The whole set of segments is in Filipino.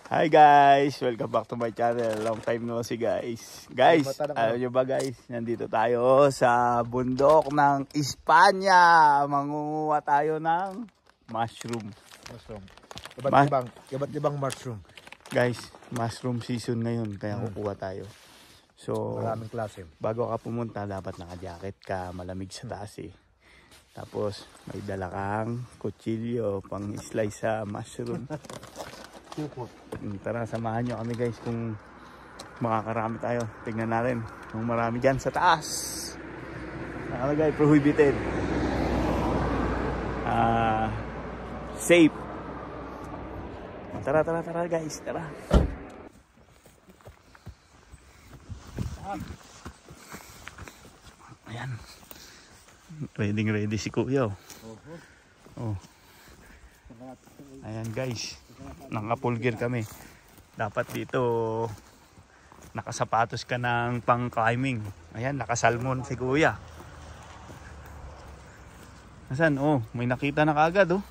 Hi guys! Welcome back to my channel. Long time no see guys. Guys, alam nyo ba guys, nandito tayo sa bundok ng Espanya. Mangunguha tayo ng mushroom. Iba't ibang mushroom. Guys, mushroom season ngayon, kaya kukuha tayo. So, maraming klase. Bago ka pumunta, dapat naka-jacket ka, malamig sa taas eh. Tapos, may dala kang kutsilyo pang slice sa mushroom. Tara, samahan nyo kami guys kung makakarami tayo. Tignan natin kung marami dyan sa taas. Nakalagay, prohibited. Safe. Tara guys, tara. Ayan. Ready si Kuya. Oh. Ayan guys, naka-full gear kami. Dapat dito nakasapatos ka ng pang climbing. Ayan, nakasalmon si Kuya. Nasaan? Oh, may nakita na kaagad oh.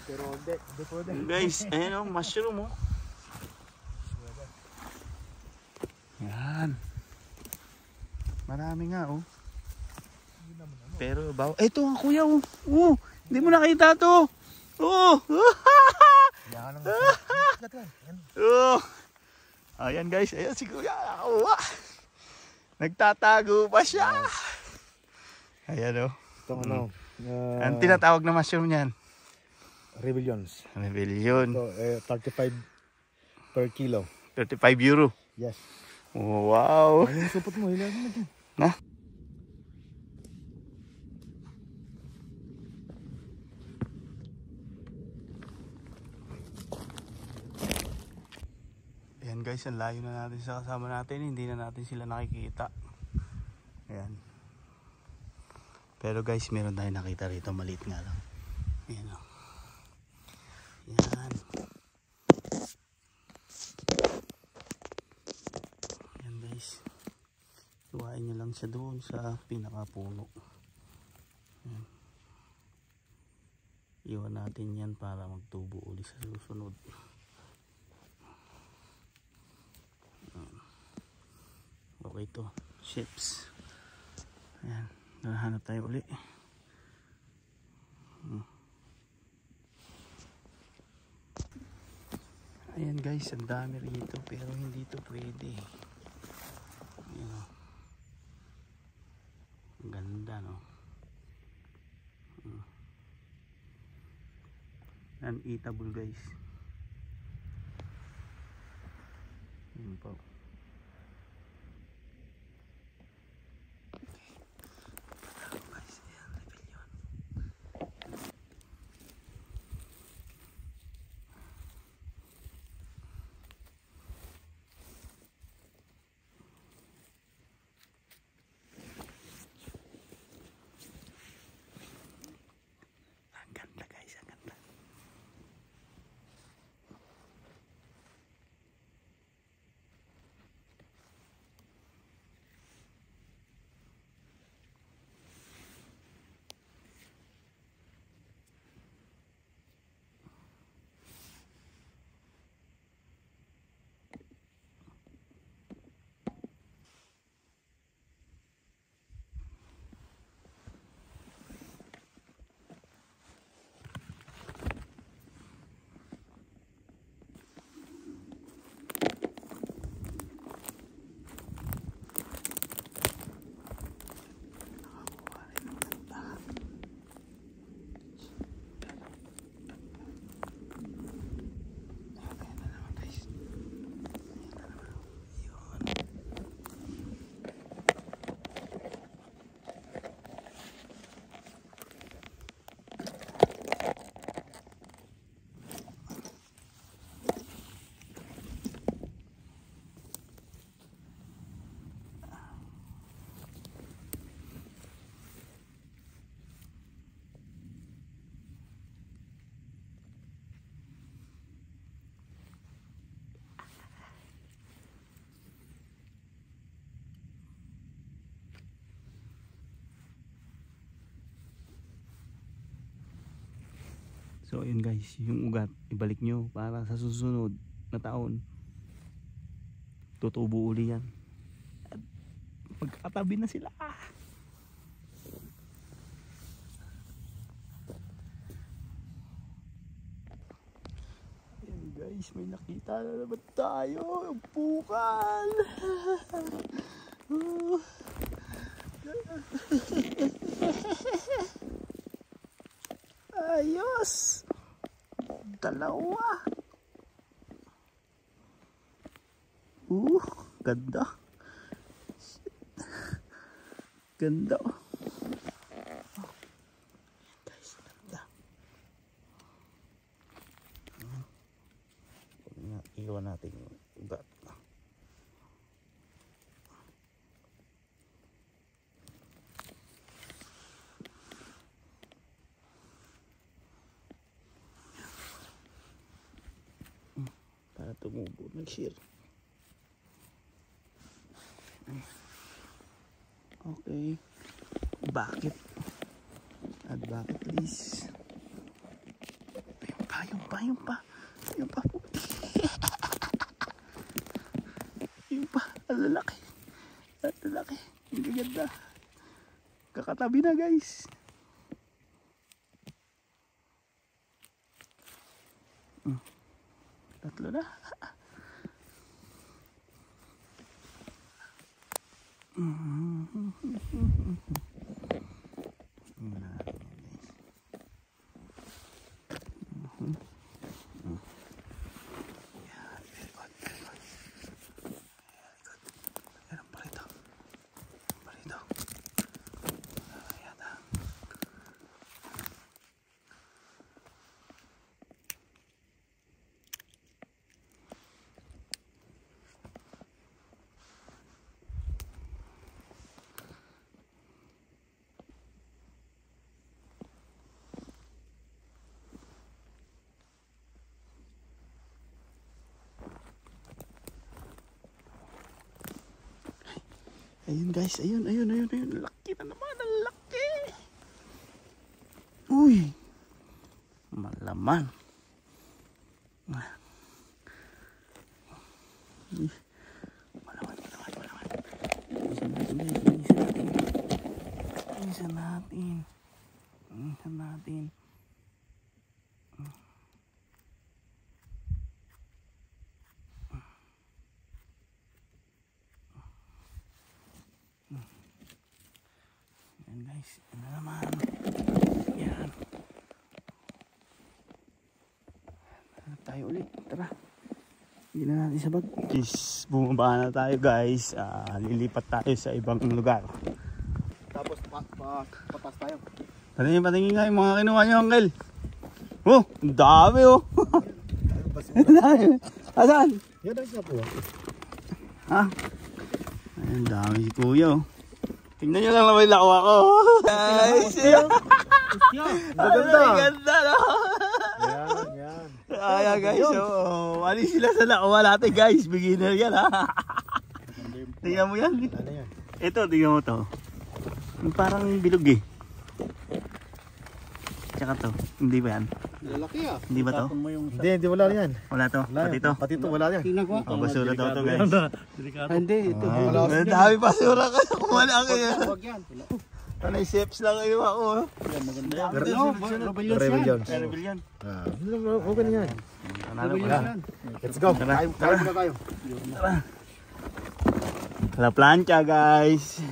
Pero hindi pwede. Guys, ayan oh, mushroom oh. Ayan. Marami nga oh. Pero ito ang Kuya oh. Oh, hindi mo nakita to. Oh! Oh! Ayan guys, ayan si Kuya. Nagtatago pa siya. Ayan oh. Itong ano. Ang tinatawag na mushroom niyan? Rebellions. Rebellion. So, 35 per kilo. 35 euro. Yes. Oh, wow. Ano yung supot mo? Hilahin mo dyan. Na? Ayan guys, ang layo na natin sa kasama natin. Hindi na natin sila nakikita. Ayan. Pero guys, meron tayong nakita rito. Maliit nga lang. Ayan o. Ayan. Ayan guys. Iwain nyo lang siya doon sa pinakapuno. Ayan. Iwan natin yan para magtubo ulit sa susunod. Okay to, ships. Ayan, nahanap tayo uli. Ayan guys, ang dami rito pero hindi to pwede. Ayan o. Ang ganda no. Uneatable guys. Ayan po. So yun guys, yung ugat ibalik nyo para sa susunod na taon, tutubo uli yan. At magkatabi na sila. Ayan guys, may nakita na naman tayo. Yung bukal. Ayos. Dalawa. Ganda. Ganda. Guys, ganda. Iwan natin yung ugat. Para tumubo, nag-shear. Okay. Bakit? At bakit list? Yung pa. Yung pa. Ang lalaki. Ang gaganda. Kakatabi na guys. Tatlo na. Ayun guys, ayun. Laki na naman, ang laki. Uy. Malaman. Malaman. Isa natin. Yan guys, ano naman. Yan. Tayo ulit, tara. Hindi na natin sabag. Is bumaba na tayo guys. Lilipat tayo sa ibang lugar. Tapos patas tayo. Patingin nga yung mga kinuha nyo, Uncle. Oh, ang dami oh. Asan? Yan ang isa po. Ha? Ay, ang dami si Kuya oh. Tingnan nyo lang na may lakwa ko. Guys! Maganda. Ganda no? Yan. Ayan guys, oh. Mali sila sa lakwa natin guys. Beginner yan ha. Tingnan mo yan. Ano yan? Ito, tingnan mo to. Yung parang bilog eh. Tsaka to, hindi ba yan? Lalaki ah. Hindi ba to? Hindi wala yan. Wala to, pati to. Pati to wala yan. Oh, basura daw to guys. Hindi, ito. Ang dami basura ka. Kumala kayo. Ano yung shapes lang kayo ako. Rebellions. Rebellion. Okay na yan. Let's go. Tayo muna tayo. La plancha guys.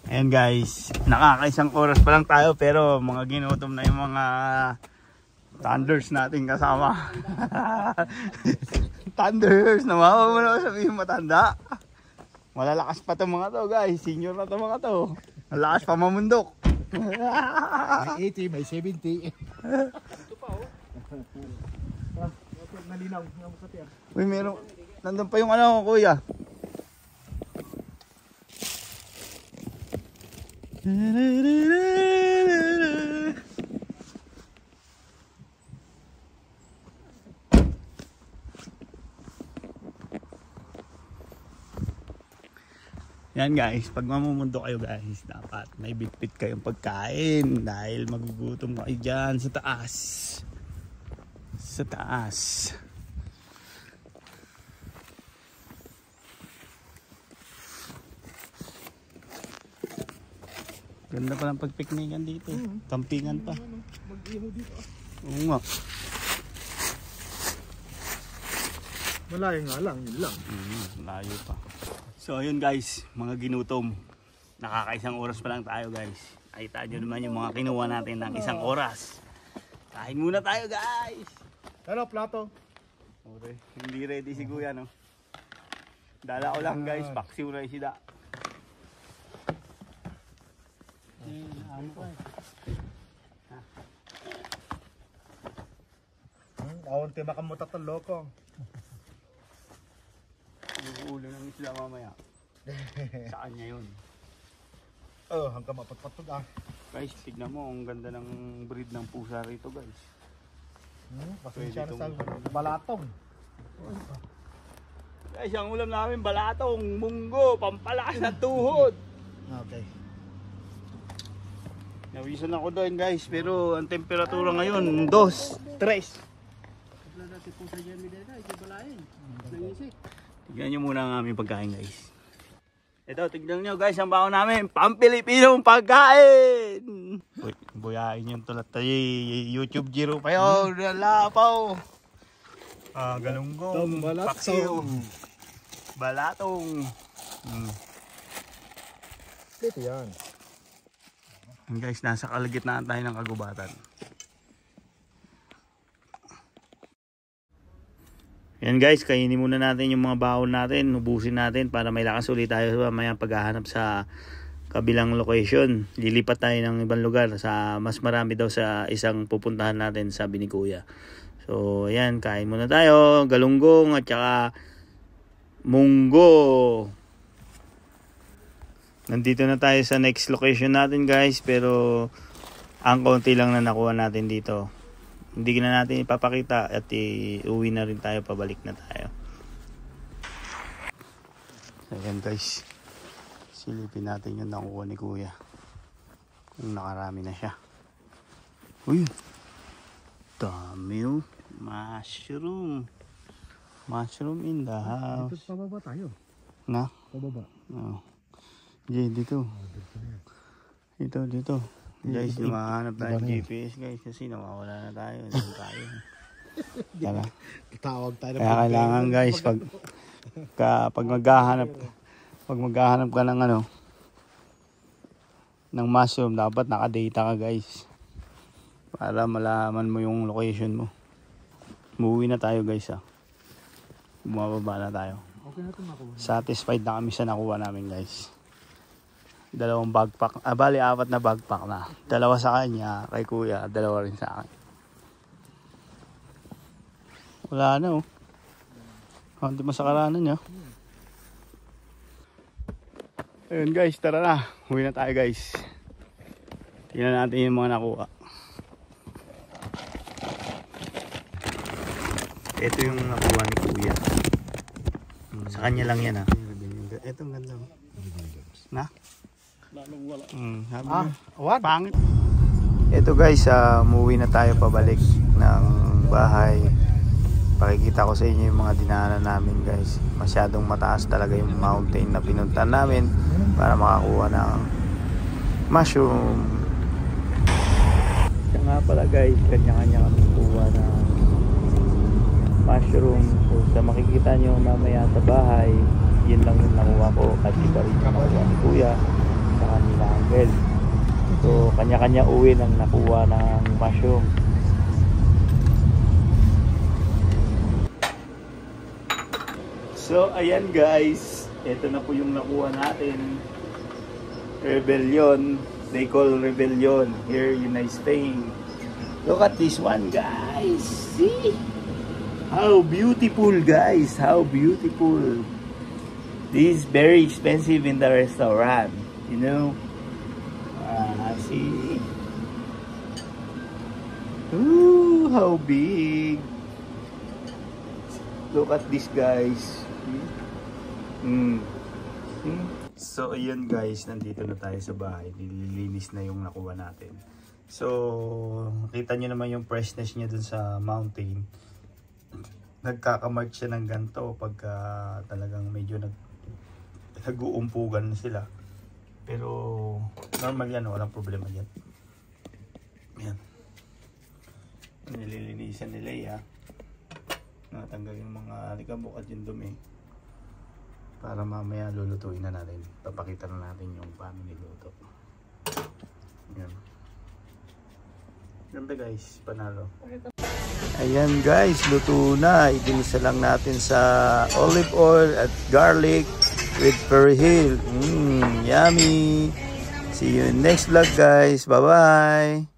Ayan guys, nakakaisang oras pa lang tayo pero mga ginutom na yung mga thunders natin kasama. Thunders, namawa mo na sabihin matanda. Malalakas pa itong mga to guys, senior na itong mga to. Malakas pa mamundok. May 80, may 70. Ito pa oh. Nalinaw. Uy, meron, nandun pa yung ano kuya. Yan guys, pag mamumundo kayo guys, dapat may bitbit kayong pagkain dahil magugutom kayo dyan sa taas. Sa taas. Ganda pa ng pagpiknikan dito. Campingan pa. Mag-iho dito. Oo nga. Malayo nga lang, yun lang. Malayo pa. So ayun guys, mga ginutom. Nakakaisang oras pa lang tayo guys. Nakita nyo naman yung mga kinuha natin ng isang oras. Kain muna tayo guys. Hello, plato. Okay. Hindi ready si Kuya no. Dala ko lang guys, paksiw na isida. Awon te makamutat ng loko. Yung ulo ng isda mamaya. Sa kanya yun. Oh, hanggang mapatpatog ah. Guys, tignan mo, ang ganda ng breed ng pusa rito guys. Pasensya na sa balatong. Guys, ang ulam namin balatong, munggo, pampalakas ng tuhod. Okay. Nawisan ako doon guys, pero ang temperatura ngayon 2, 3. Tignan nyo muna ang aming pagkain guys. Ito, tignan nyo guys, ang baon namin, pang-Pilipinong pagkain. Uy, buyain yung tulat tayo, YouTube Giro pa yun, lapaw. Galunggong, paksiw, balatong. Ito yan. And guys, nasa kalagitnaan tayo ng kagubatan. Yan guys, kainin muna natin yung mga baon natin, ubusin natin para may lakas ulit tayo mamaya paghahanap sa kabilang location. Lilipat tayo ng ibang lugar, sa mas marami daw sa isang pupuntahan natin, sabi ni Kuya. So ayan, kain muna tayo, galunggong at saka munggo. Nandito na tayo sa next location natin guys, pero ang konti lang na nakuha natin dito. Hindi na natin ipapakita at uwi na rin tayo, pabalik na tayo. Ayan guys, silipin natin yung nakuha ni Kuya. Kung nakarami na siya. Uy, dami oh. Mushroom. Mushroom in the house. Dito pababa tayo. Na? Pababa. Oo. Dito. Dito. Guys, lumahanap tayo ng GPS guys kasi nawawala na tayo. Hindi tayo. Tara. Tawag tayo. Kaya kailangan guys, pag maghahanap ka ng ng mushroom, dapat nakadata ka guys. Para malaman mo yung location mo. Umuwi na tayo guys ha. Bumababa na tayo. Okay na ito makuha. Satisfied na kami sa nakuha namin guys. 2 backpack, bali 4 na backpack na. 2 sa kanya, kay Kuya, 2 rin sa akin. Wala na oh. Hindi masakaranan nyo. Ayun guys, tara na. Uwi na tayo guys. Tingnan natin yung mga nakuha. Ito yung nakuha ni Kuya. Sa kanya lang yan ha. Ito ang ganda mo. Na? What? Pangit. Ito guys, umuwi na tayo pabalik ng bahay. Pakikita ko sa inyo yung mga dinaanan namin guys. Masyadong mataas talaga yung mountain na pinuntahan namin para makakuha ng mushroom. Kaya nga pala guys, kanya-kanya kami kuha ng mushroom. So sa makikita nyo mamaya sa bahay, yun lang yung nakuha ko at iba rin yung nakuha ni Kuya sa kanila uncle. So kanya-kanya uwi nang nakuha ng mushroom. So ayan guys, ito na po yung nakuha natin. Rebellion, they call Rebellion here in Spain. Look at this one guys, see how beautiful guys, how beautiful. This is very expensive in the restaurant, you know. See, ooh, how big. Look at this guys. See? So ayun guys, nandito na tayo sa bahay. Nililinis na yung nakuha natin. So kita nyo naman yung freshness niya dun sa mountain. Nagkakamarch siya ng ganito pagka talagang medyo nag-uumpugan sila. Pero normal yan, walang problema yan. Yan. Nililinisan nila ya. Natanggal yung mga alikabok at yung dumi. Para mamaya lulutuin na natin. Papakita na natin yung paano niluto. Yan. Ganda guys, panalo. Ayan guys, luto na. Iginisa lang natin sa olive oil at garlic with perihil. Yummy! See you next vlog guys. Bye bye!